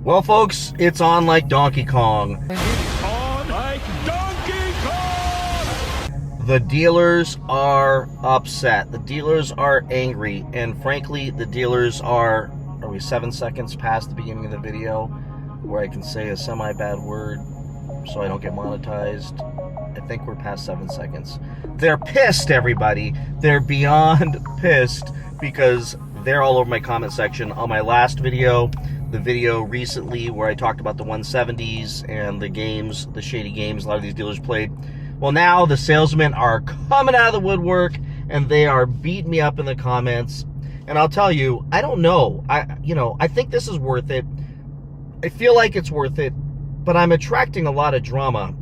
Well, folks, it's on like Donkey Kong. On like Donkey Kong! The dealers are upset. The dealers are angry. And frankly, the dealers are we 7 seconds past the beginning of the video where I can say a semi-bad word so I don't get monetized? I think we're past 7 seconds. They're pissed, everybody. They're beyond pissed because they're all over my comment section. On my last video, the video recently where I talked about the 170s and the games, the shady games a lot of these dealers played. Well, now the salesmen are coming out of the woodwork and they are beating me up in the comments. And I'll tell you, I don't know. I think this is worth it. I feel like it's worth it, but I'm attracting a lot of drama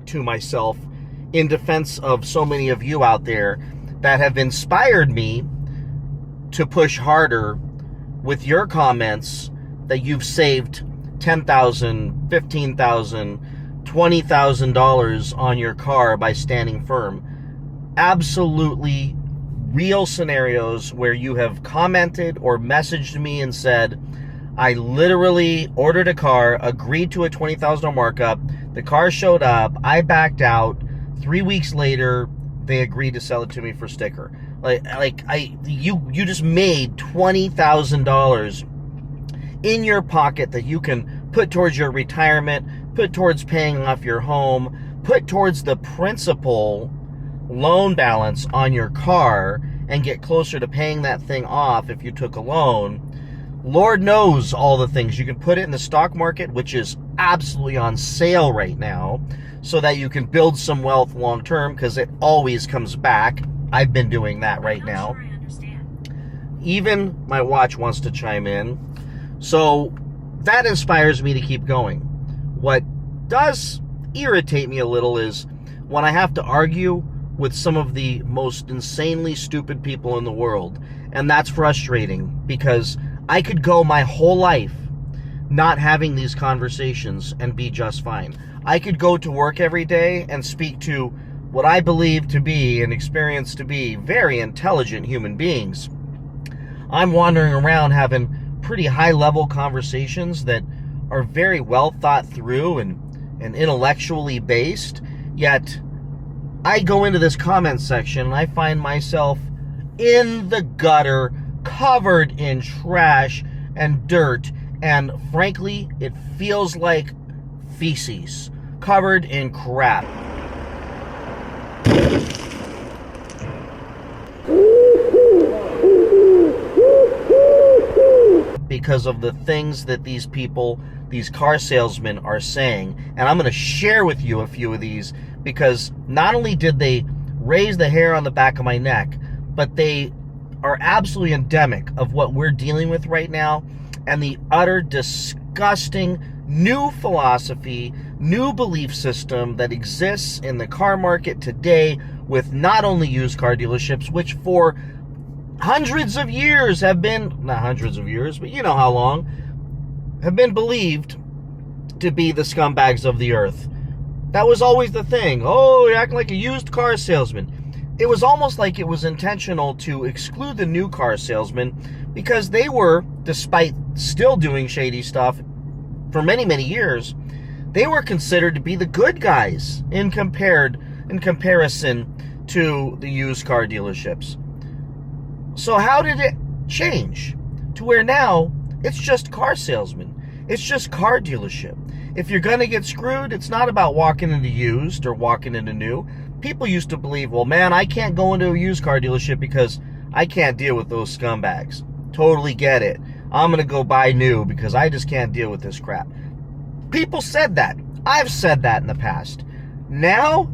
to myself in defense of so many of you out there that have inspired me to push harder with your comments that you've saved $10,000, $15,000, $20,000 on your car by standing firm. Absolutely real scenarios where you have commented or messaged me and said, I literally ordered a car, agreed to a $20,000 markup, the car showed up, I backed out, 3 weeks later, they agreed to sell it to me for sticker. You just made $20,000 in your pocket that you can put towards your retirement, put towards paying off your home, put towards the principal loan balance on your car and get closer to paying that thing off if you took a loan. Lord knows all the things. You can put it in the stock market, which is absolutely on sale right now, so that you can build some wealth long term because it always comes back. I've been doing that right now. Sure I understand. Even my watch wants to chime in. So that inspires me to keep going. What does irritate me a little is when I have to argue with some of the most insanely stupid people in the world. And that's frustrating because I could go my whole life not having these conversations and be just fine. I could go to work every day and speak to what I believe to be and experience to be very intelligent human beings. I'm wandering around having pretty high-level conversations that are very well thought through and intellectually based, yet I go into this comment section and I find myself in the gutter, covered in trash and dirt, and frankly, it feels like feces, covered in crap. Because of the things that these people, these car salesmen are saying. And I'm going to share with you a few of these because not only did they raise the hair on the back of my neck, but they are absolutely endemic of what we're dealing with right now and the utter disgusting new philosophy, new belief system that exists in the car market today with not only used car dealerships, which for hundreds of years have been, not hundreds of years, but you know how long, have been believed to be the scumbags of the earth. That was always the thing. Oh, you're acting like a used car salesman. It was almost like it was intentional to exclude the new car salesmen because they were, despite still doing shady stuff for many, many years, they were considered to be the good guys in comparison to the used car dealerships. So how did it change to where now it's just car salesmen? It's just car dealership. If you're going to get screwed, it's not about walking into used or walking into new. People used to believe, well, man, I can't go into a used car dealership because I can't deal with those scumbags. Totally get it. I'm going to go buy new because I just can't deal with this crap. People said that. I've said that in the past. Now,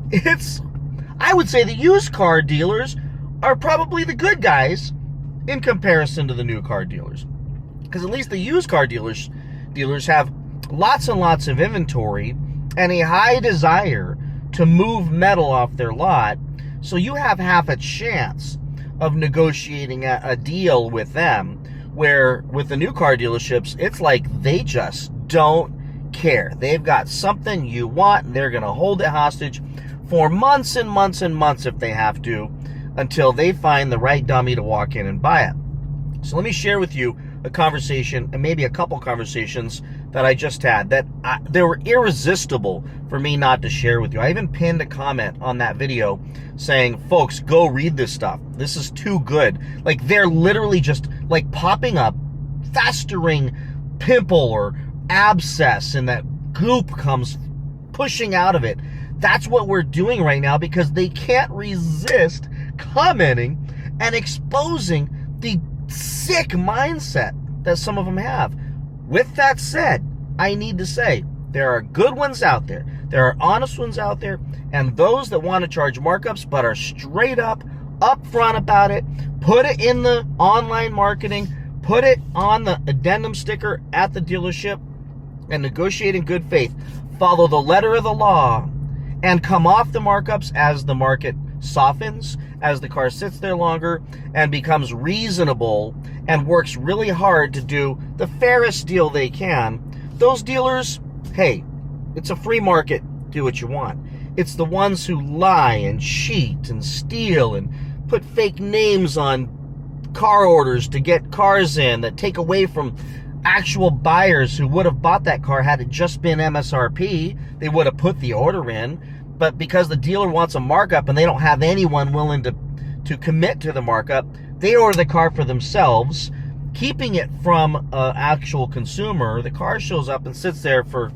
I would say the used car dealers are probably the good guys in comparison to the new car dealers. Because at least the used car dealers have lots and lots of inventory and a high desire to move metal off their lot, so you have half a chance of negotiating a deal with them, where with the new car dealerships, it's like they just don't care. They've got something you want, and they're going to hold it hostage for months and months and months if they have to, until they find the right dummy to walk in and buy it. So let me share with you a conversation, and maybe a couple conversations that I just had that they were irresistible for me not to share with you. I even pinned a comment on that video saying, folks, go read this stuff. This is too good. Like, they're literally just like popping up, festering pimple or abscess, and that goop comes pushing out of it. That's what we're doing right now because they can't resist commenting and exposing the sick mindset that some of them have. With that said, I need to say, there are good ones out there. There are honest ones out there. And those that want to charge markups but are straight up, upfront about it, put it in the online marketing, put it on the addendum sticker at the dealership, and negotiate in good faith. Follow the letter of the law and come off the markups as the market softens, as the car sits there longer and becomes reasonable and works really hard to do the fairest deal they can. Those dealers, hey, it's a free market. Do what you want. It's the ones who lie and cheat and steal and put fake names on car orders to get cars in that take away from actual buyers who would have bought that car had it just been MSRP. They would have put the order in. But because the dealer wants a markup and they don't have anyone willing to commit to the markup, they order the car for themselves, keeping it from an actual consumer. The car shows up and sits there for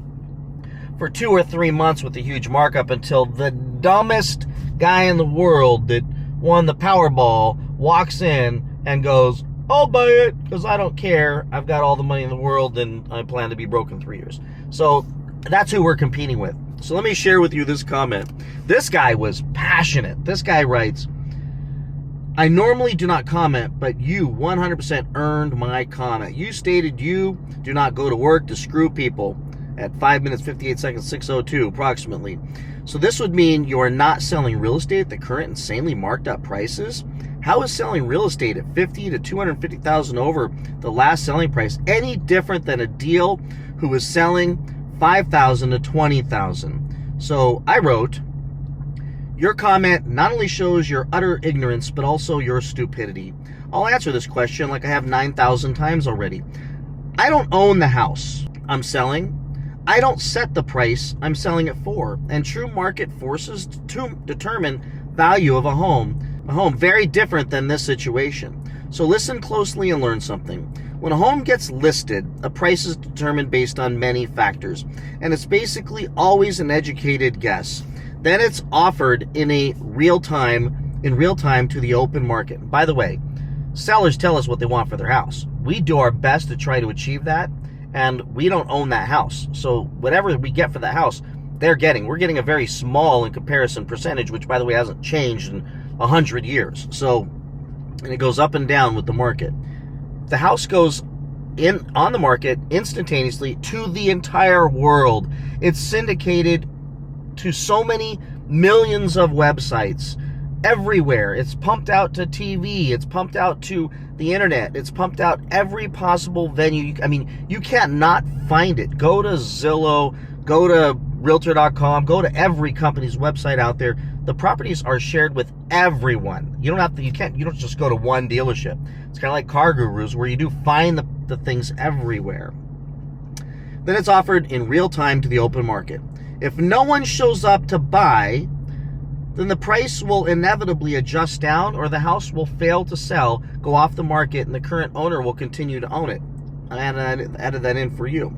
2 or 3 months with a huge markup until the dumbest guy in the world that won the Powerball walks in and goes, I'll buy it because I don't care. I've got all the money in the world and I plan to be broke in 3 years. So that's who we're competing with. So let me share with you this comment. This guy was passionate. This guy writes, I normally do not comment, but you 100% earned my comment. You stated you do not go to work to screw people at 5 minutes, 58 seconds, 6:02 approximately. So this would mean you are not selling real estate at the current insanely marked up prices. How is selling real estate at $50,000 to $250,000 over the last selling price any different than a deal who is selling $5,000 to $20,000? So I wrote, your comment not only shows your utter ignorance, but also your stupidity. I'll answer this question like I have 9,000 times already. I don't own the house I'm selling. I don't set the price I'm selling it for. And true market forces to determine value of a home. A home very different than this situation. So listen closely and learn something. When a home gets listed, a price is determined based on many factors, and it's basically always an educated guess. Then it's offered in real time to the open market. By the way, sellers tell us what they want for their house. We do our best to try to achieve that, and we don't own that house. So whatever we get for that house, they're getting. We're getting a very small in comparison percentage, which by the way hasn't changed in 100 years. So, and it goes up and down with the market. The house goes on the market instantaneously to the entire world. It's syndicated to so many millions of websites everywhere. It's pumped out to TV. It's pumped out to the internet. It's pumped out every possible venue. I mean, you can't not find it. Go to Zillow, go to Realtor.com, go to every company's website out there. The properties are shared with everyone. You don't just go to one dealership. It's kind of like Car Gurus where you do find the things everywhere. Then it's offered in real time to the open market. If no one shows up to buy, then the price will inevitably adjust down or the house will fail to sell, go off the market, and the current owner will continue to own it. I added that in for you.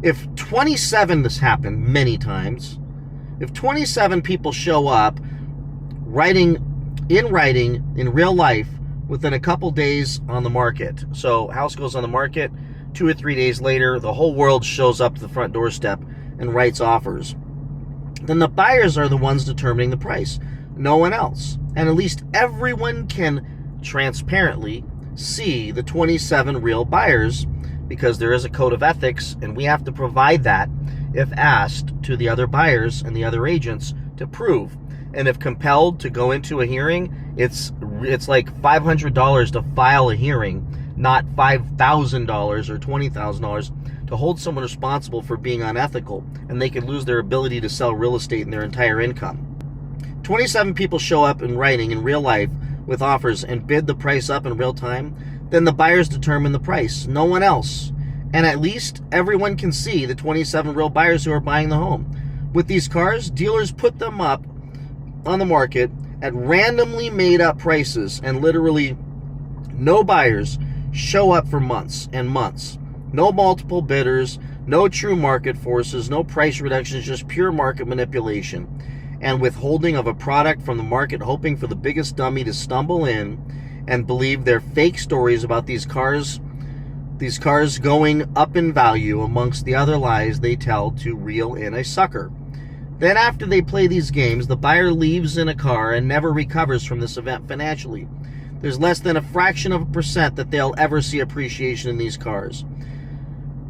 If 27, this happened many times, if 27 people show up writing in real life within a couple days on the market, so house goes on the market, 2 or 3 days later, the whole world shows up to the front doorstep and writes offers, then the buyers are the ones determining the price, no one else. And at least everyone can transparently see the 27 real buyers because there is a code of ethics and we have to provide that if asked to the other buyers and the other agents to prove. And if compelled to go into a hearing, it's like $500 to file a hearing, not $5,000 or $20,000 to hold someone responsible for being unethical, and they could lose their ability to sell real estate and their entire income. 27 people show up in writing in real life with offers and bid the price up in real time, then the buyers determine the price, no one else. And at least everyone can see the 27 real buyers who are buying the home. With these cars, dealers put them up on the market at randomly made up prices, and literally no buyers show up for months and months. No multiple bidders, no true market forces, no price reductions, just pure market manipulation and withholding of a product from the market, hoping for the biggest dummy to stumble in and believe their fake stories about these cars going up in value amongst the other lies they tell to reel in a sucker. Then after they play these games, the buyer leaves in a car and never recovers from this event financially. There's less than a fraction of a percent that they'll ever see appreciation in these cars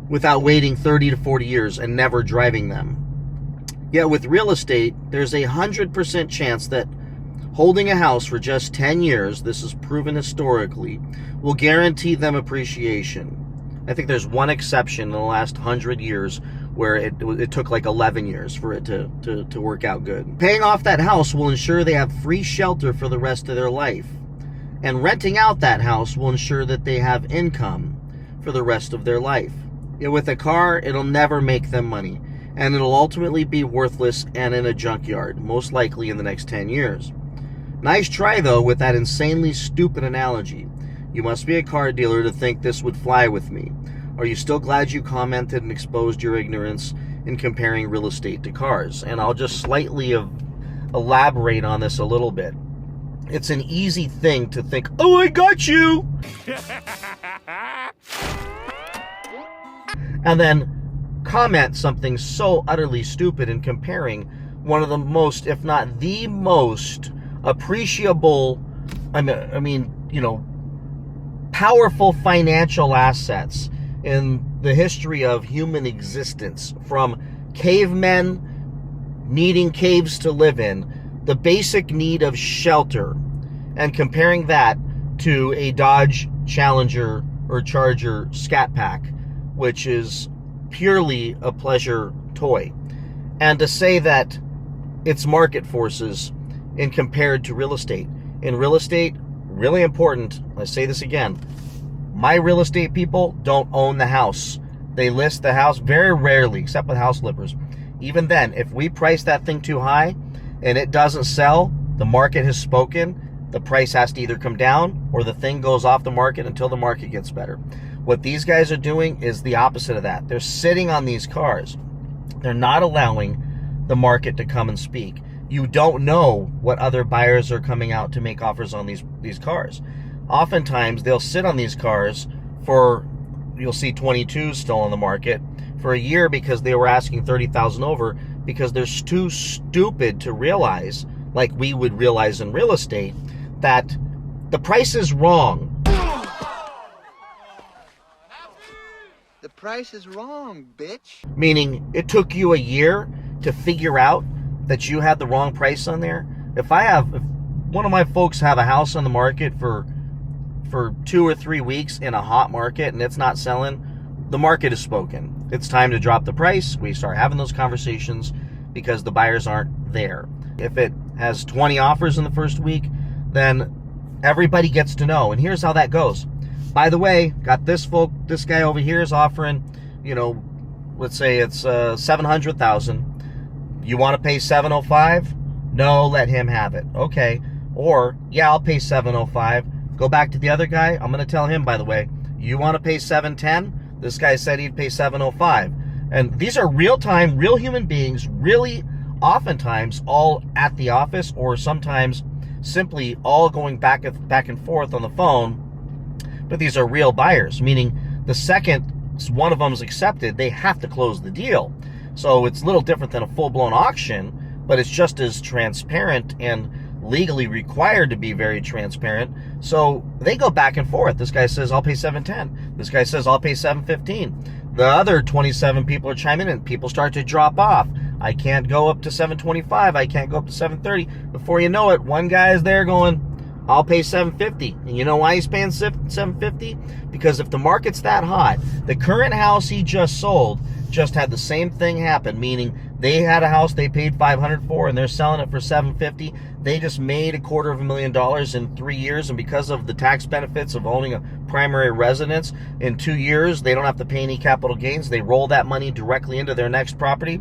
without waiting 30 to 40 years and never driving them. Yet with real estate, there's 100% chance that holding a house for just 10 years, this is proven historically, will guarantee them appreciation. I think there's one exception in the last 100 years where it took like 11 years for it to work out good. Paying off that house will ensure they have free shelter for the rest of their life. And renting out that house will ensure that they have income for the rest of their life. Yet with a car, it'll never make them money, and it'll ultimately be worthless and in a junkyard, most likely in the next 10 years. Nice try, though, with that insanely stupid analogy. You must be a car dealer to think this would fly with me. Are you still glad you commented and exposed your ignorance in comparing real estate to cars? And I'll just slightly elaborate on this a little bit. It's an easy thing to think, oh, I got you! And then comment something so utterly stupid in comparing one of the most, if not the most appreciable, powerful financial assets in the history of human existence, from cavemen needing caves to live in, the basic need of shelter, and comparing that to a Dodge Challenger or Charger Scat Pack, which is purely a pleasure toy. And to say that it's market forces in compared to real estate. In real estate, really important, I say this again, my real estate people don't own the house. They list the house very rarely, except with house flippers. Even then, if we price that thing too high and it doesn't sell, the market has spoken, the price has to either come down or the thing goes off the market until the market gets better. What these guys are doing is the opposite of that. They're sitting on these cars. They're not allowing the market to come and speak. You don't know what other buyers are coming out to make offers on these cars. Oftentimes, they'll sit on these cars for, you'll see 22s still on the market, for a year because they were asking $30,000 over, because they're too stupid to realize, like we would realize in real estate, that the price is wrong. The price is wrong, bitch. Meaning, it took you a year to figure out that you had the wrong price on there. If one of my folks have a house on the market for 2 or 3 weeks in a hot market and it's not selling, the market has spoken. It's time to drop the price. We start having those conversations because the buyers aren't there. If it has 20 offers in the first week, then everybody gets to know. And here's how that goes. By the way, got this guy over here is offering, let's say it's $700,000. You want to pay $705,000? No, let him have it. Okay. Or, yeah, I'll pay $705,000. Go back to the other guy. I'm going to tell him, by the way, you want to pay $710,000? This guy said he'd pay $705,000. And these are real-time, real human beings, really oftentimes all at the office, or sometimes simply all going back and forth on the phone. But these are real buyers, meaning the second one of them is accepted, they have to close the deal. So it's a little different than a full-blown auction, but it's just as transparent and legally required to be very transparent. So they go back and forth. This guy says, I'll pay $710,000. This guy says, I'll pay $715,000. The other 27 people are chiming in. People start to drop off. I can't go up to $725,000. I can't go up to $730,000. Before you know it, one guy is there going, I'll pay $750. And you know why he's paying $750? Because if the market's that hot, the current house he just sold just had the same thing happen, meaning they had a house they paid $500 for and they're selling it for $750. They just made $250,000 in 3 years, and because of the tax benefits of owning a primary residence, in 2 years they don't have to pay any capital gains. They roll that money directly into their next property,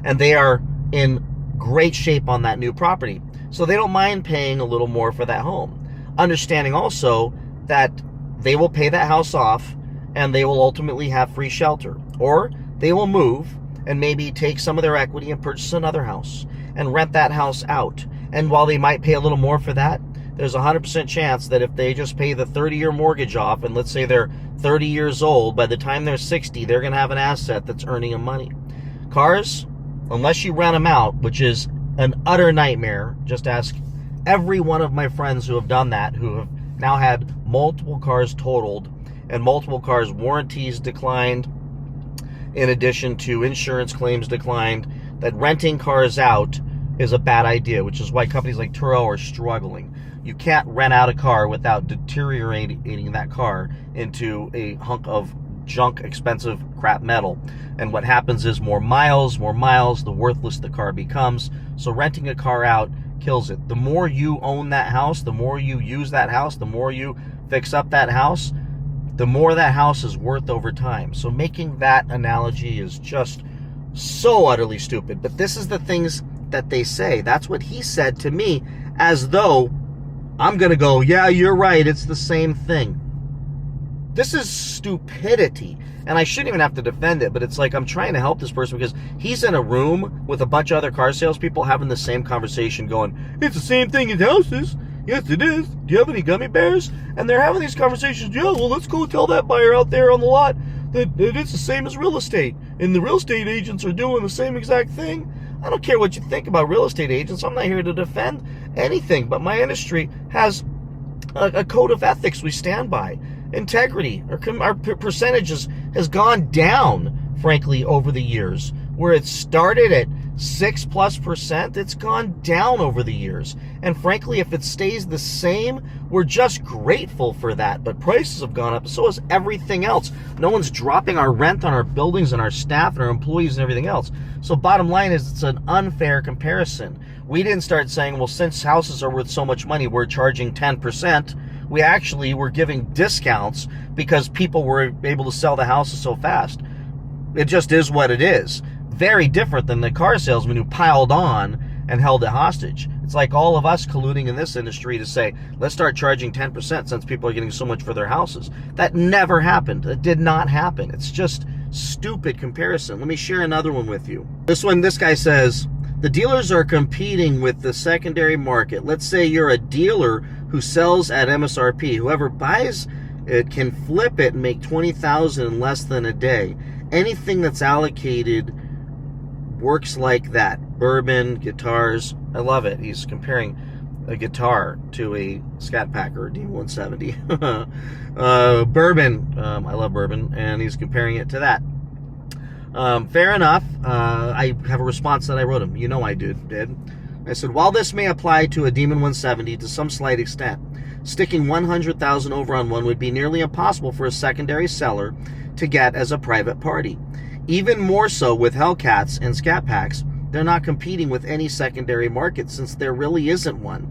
and they are in great shape on that new property. So they don't mind paying a little more for that home, understanding also that they will pay that house off and they will ultimately have free shelter, or they will move and maybe take some of their equity and purchase another house and rent that house out. And while they might pay a little more for that, there's a 100% chance that if they just pay the 30-year mortgage off, and let's say they're 30 years old, by the time they're 60, they're going to have an asset that's earning them money. Cars, unless you rent them out, which is an utter nightmare. Just ask every one of my friends who have done that, who have now had multiple cars totaled and multiple cars warranties declined, in addition to insurance claims declined, that renting cars out is a bad idea, which is why companies like Turo are struggling. You can't rent out a car without deteriorating that car into a hunk of junk, expensive crap metal. And what happens is more miles, the worthless the car becomes. So renting a car out kills it. The more you own that house, the more you use that house, the more you fix up that house, the more that house is worth over time. So making that analogy is just so utterly stupid. But this is the things that they say. That's what he said to me, as though I'm going to go, yeah, you're right, it's the same thing. This is stupidity. And I shouldn't even have to defend it, but it's like I'm trying to help this person because he's in a room with a bunch of other car salespeople having the same conversation going, it's the same thing as houses. Yes, it is. Do you have any gummy bears? And they're having these conversations. Yeah, well, let's go tell that buyer out there on the lot that it's the same as real estate. And the real estate agents are doing the same exact thing. I don't care what you think about real estate agents. I'm not here to defend anything. But my industry has a code of ethics we stand by. Integrity. Our percentages has gone down, frankly, over the years. Where it started at 6+%, it's gone down over the years. And frankly, if it stays the same, we're just grateful for that. But prices have gone up, so has everything else. No one's dropping our rent on our buildings and our staff and our employees and everything else. So bottom line is, it's an unfair comparison. We didn't start saying, well, since houses are worth so much money, we're charging 10%. We actually were giving discounts because people were able to sell the houses so fast. It just is what it is. Very different than the car salesman who piled on and held it hostage. It's like all of us colluding in this industry to say, let's start charging 10% since people are getting so much for their houses. That never happened. That did not happen. It's just stupid comparison. Let me share another one with you. This guy says, the dealers are competing with the secondary market. Let's say you're a dealer who sells at MSRP. Whoever buys it can flip it and make $20,000 in less than a day. Anything that's allocated works like that. Bourbon, guitars. I love it. He's comparing a guitar to a Scat Packer D170. Bourbon. I love bourbon. And he's comparing it to that. Fair enough. I have a response that I wrote him. You know I did. I said, while this may apply to a Demon 170 to some slight extent, sticking $100,000 over on one would be nearly impossible for a secondary seller to get as a private party. Even more so with Hellcats and Scat Packs, they're not competing with any secondary market since there really isn't one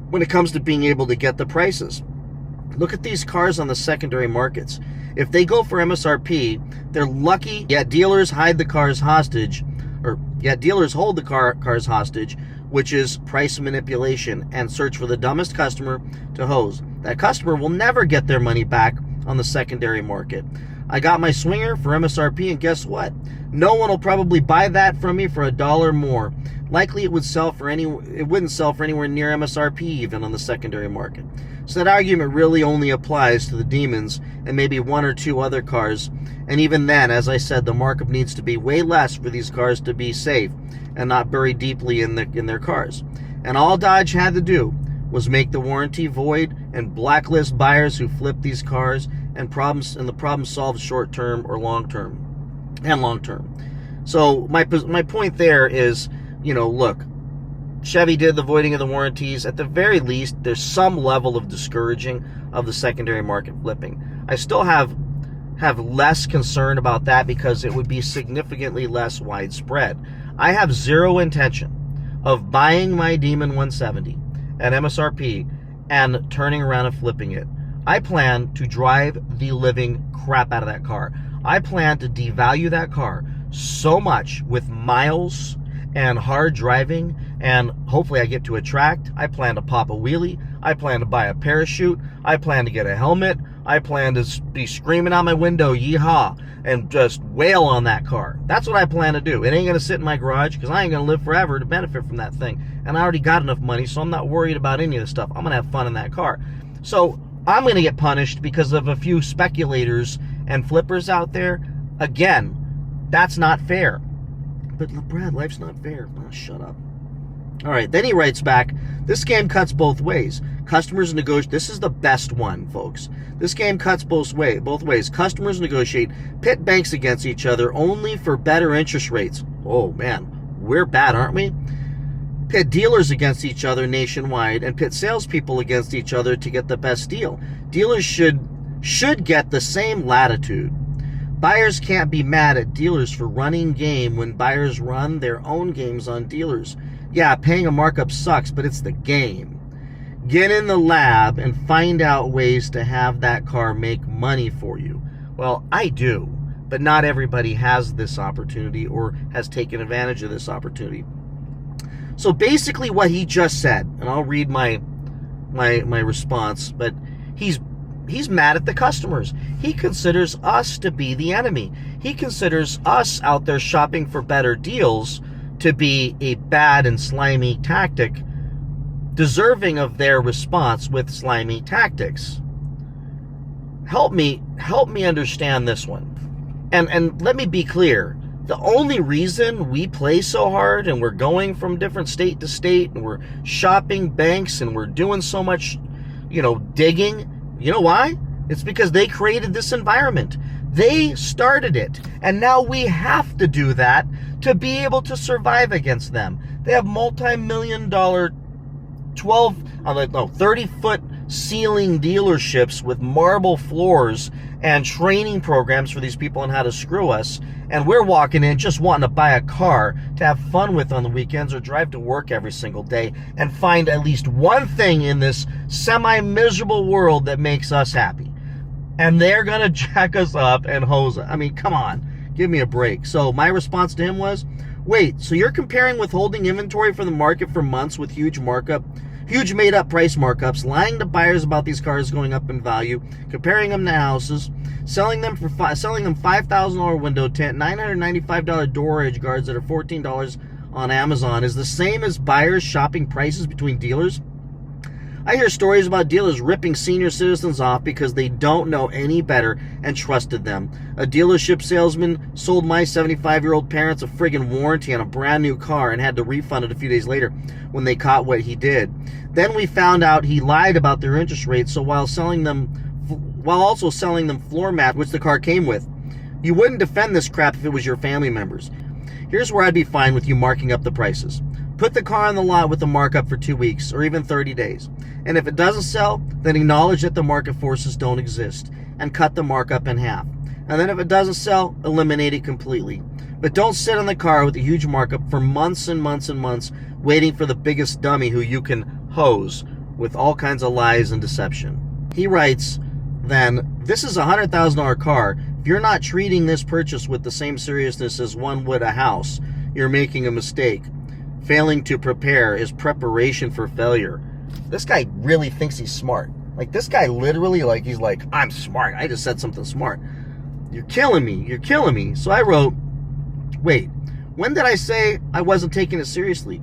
when it comes to being able to get the prices. Look at these cars on the secondary markets. If they go for MSRP, they're lucky, yet dealers hide the cars hostage, yet dealers hold the cars hostage, which is price manipulation, and search for the dumbest customer to hose. That customer will never get their money back on the secondary market. I got my swinger for MSRP, and guess what? No one will probably buy that from me for $1 more. Likely it wouldn't sell for anywhere near MSRP even on the secondary market. So that argument really only applies to the Demons and maybe one or two other cars. And even then, as I said, the markup needs to be way less for these cars to be safe and not buried deeply in their cars. And all Dodge had to do was make the warranty void and blacklist buyers who flip these cars, and the problem solved short term or long term. So my point there is, look, Chevy did the voiding of the warranties. At the very least, there's some level of discouraging of the secondary market flipping. I still have less concern about that because it would be significantly less widespread. I have zero intention of buying my Demon 170 at MSRP and turning around and flipping it. I plan to drive the living crap out of that car. I plan to devalue that car so much with miles and hard driving, and hopefully I get to a track. I plan to pop a wheelie. I plan to buy a parachute. I plan to get a helmet. I plan to be screaming out my window, yeehaw, and just wail on that car. That's what I plan to do. It ain't going to sit in my garage because I ain't going to live forever to benefit from that thing. And I already got enough money, so I'm not worried about any of this stuff. I'm going to have fun in that car. So I'm going to get punished because of a few speculators and flippers out there. Again, that's not fair. But Brad, life's not fair. Oh, shut up. All right, then he writes back, this game cuts both ways. Customers negotiate. This is the best one, folks. This game cuts both ways. Customers negotiate, pit banks against each other only for better interest rates. Oh, man, we're bad, aren't we? Pit dealers against each other nationwide and pit salespeople against each other to get the best deal. Dealers should get the same latitude. Buyers can't be mad at dealers for running game when buyers run their own games on dealers. Yeah, paying a markup sucks, but it's the game. Get in the lab and find out ways to have that car make money for you. Well, I do, but not everybody has this opportunity or has taken advantage of this opportunity. So basically what he just said, and I'll read my response, but he's mad at the customers. He considers us to be the enemy. He considers us out there shopping for better deals to be a bad and slimy tactic, deserving of their response with slimy tactics. Help me understand this one. And let me be clear. The only reason we play so hard and we're going from different state to state and we're shopping banks and we're doing so much, digging, you know why? It's because they created this environment. They started it. And now we have to do that to be able to survive against them. They have multi-million-dollar 30-foot ceiling dealerships with marble floors and training programs for these people on how to screw us. And we're walking in just wanting to buy a car to have fun with on the weekends or drive to work every single day and find at least one thing in this semi-miserable world that makes us happy. And they're going to jack us up and hose us. I mean, come on. Give me a break. So my response to him was, wait, so you're comparing withholding inventory from the market for months with huge made-up price markups, lying to buyers about these cars going up in value, comparing them to houses, selling them $5,000 window tint, $995 door edge guards that are $14 on Amazon is the same as buyers shopping prices between dealers? I hear stories about dealers ripping senior citizens off because they don't know any better and trusted them. A dealership salesman sold my 75-year-old parents a friggin' warranty on a brand new car and had to refund it a few days later when they caught what he did. Then we found out he lied about their interest rates, so while also selling them floor mat, which the car came with. You wouldn't defend this crap if it was your family members. Here's where I'd be fine with you marking up the prices. Put the car on the lot with a markup for 2 weeks or even 30 days. And if it doesn't sell, then acknowledge that the market forces don't exist and cut the markup in half. And then if it doesn't sell, eliminate it completely. But don't sit on the car with a huge markup for months and months and months waiting for the biggest dummy who you can hose with all kinds of lies and deception. He writes, then, this is a $100,000 car. If you're not treating this purchase with the same seriousness as one would a house, you're making a mistake. Failing to prepare is preparation for failure. This guy really thinks he's smart. Like, this guy literally, he's like, I'm smart. I just said something smart. You're killing me. You're killing me. So I wrote, wait, when did I say I wasn't taking it seriously?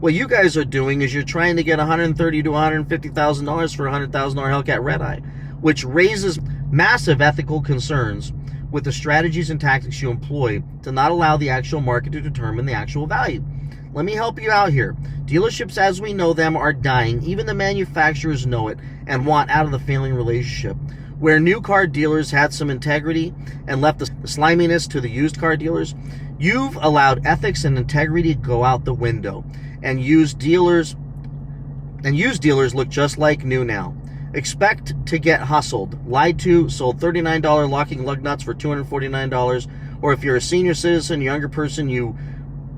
What you guys are doing is you're trying to get $130,000 to $150,000 for a $100,000 Hellcat Red Eye, which raises massive ethical concerns with the strategies and tactics you employ to not allow the actual market to determine the actual value. Let me help you out here. Dealerships as we know them are dying. Even the manufacturers know it and want out of the failing relationship. Where new car dealers had some integrity and left the sliminess to the used car dealers, you've allowed ethics and integrity to go out the window. and used dealers look just like new now. Expect to get hustled, lied to, sold $39 locking lug nuts for $249, or if you're a senior citizen, younger person, you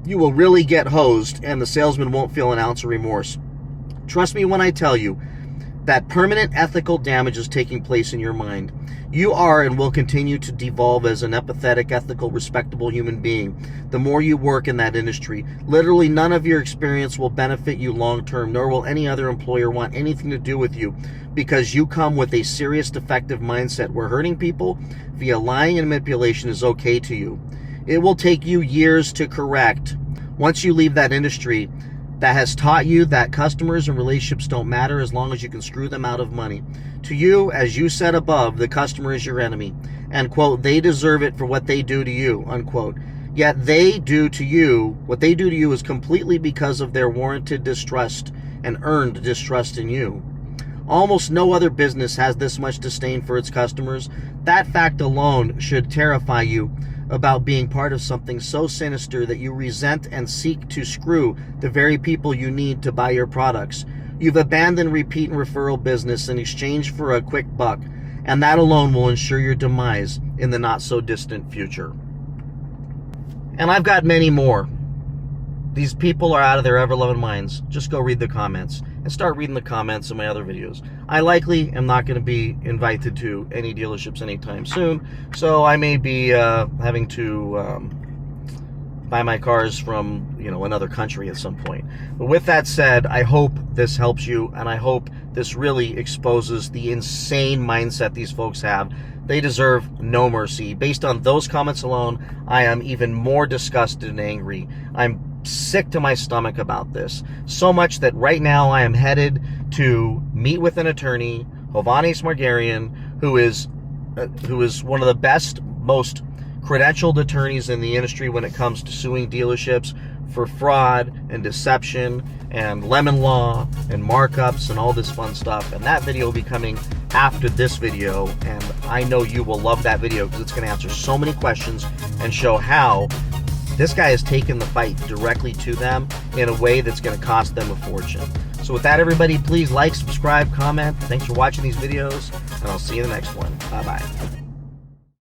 will really get hosed, and the salesman won't feel an ounce of remorse. Trust me when I tell you that permanent ethical damage is taking place in your mind. You are and will continue to devolve as an empathetic, ethical, respectable human being the more you work in that industry. Literally none of your experience will benefit you long term, nor will any other employer want anything to do with you, because you come with a serious defective mindset where hurting people via lying and manipulation is okay to you. It will take you years to correct. Once you leave that industry that has taught you that customers and relationships don't matter as long as you can screw them out of money. To you, as you said above, the customer is your enemy. And, quote, they deserve it for what they do to you, unquote. Yet what they do to you is completely because of their warranted distrust and earned distrust in you. Almost no other business has this much disdain for its customers. That fact alone should terrify you about being part of something so sinister that you resent and seek to screw the very people you need to buy your products. You've abandoned repeat and referral business in exchange for a quick buck, and that alone will ensure your demise in the not-so-distant future. And I've got many more. These people are out of their ever-loving minds. Just go read the comments and start reading the comments of my other videos. I likely am not going to be invited to any dealerships anytime soon, so I may be having to buy my cars from another country at some point. But with that said, I hope this helps you, and I hope this really exposes the insane mindset these folks have. They deserve no mercy. Based on those comments alone, I am even more disgusted and angry. I'm sick to my stomach about this. So much that right now I am headed to meet with an attorney, Hovannes Margarian, who is one of the best, most credentialed attorneys in the industry when it comes to suing dealerships for fraud and deception and lemon law and markups and all this fun stuff. And that video will be coming after this video, and I know you will love that video because it's going to answer so many questions and show how this guy has taken the fight directly to them in a way that's going to cost them a fortune. So with that, everybody, please like, subscribe, comment. Thanks for watching these videos, and I'll see you in the next one. Bye-bye.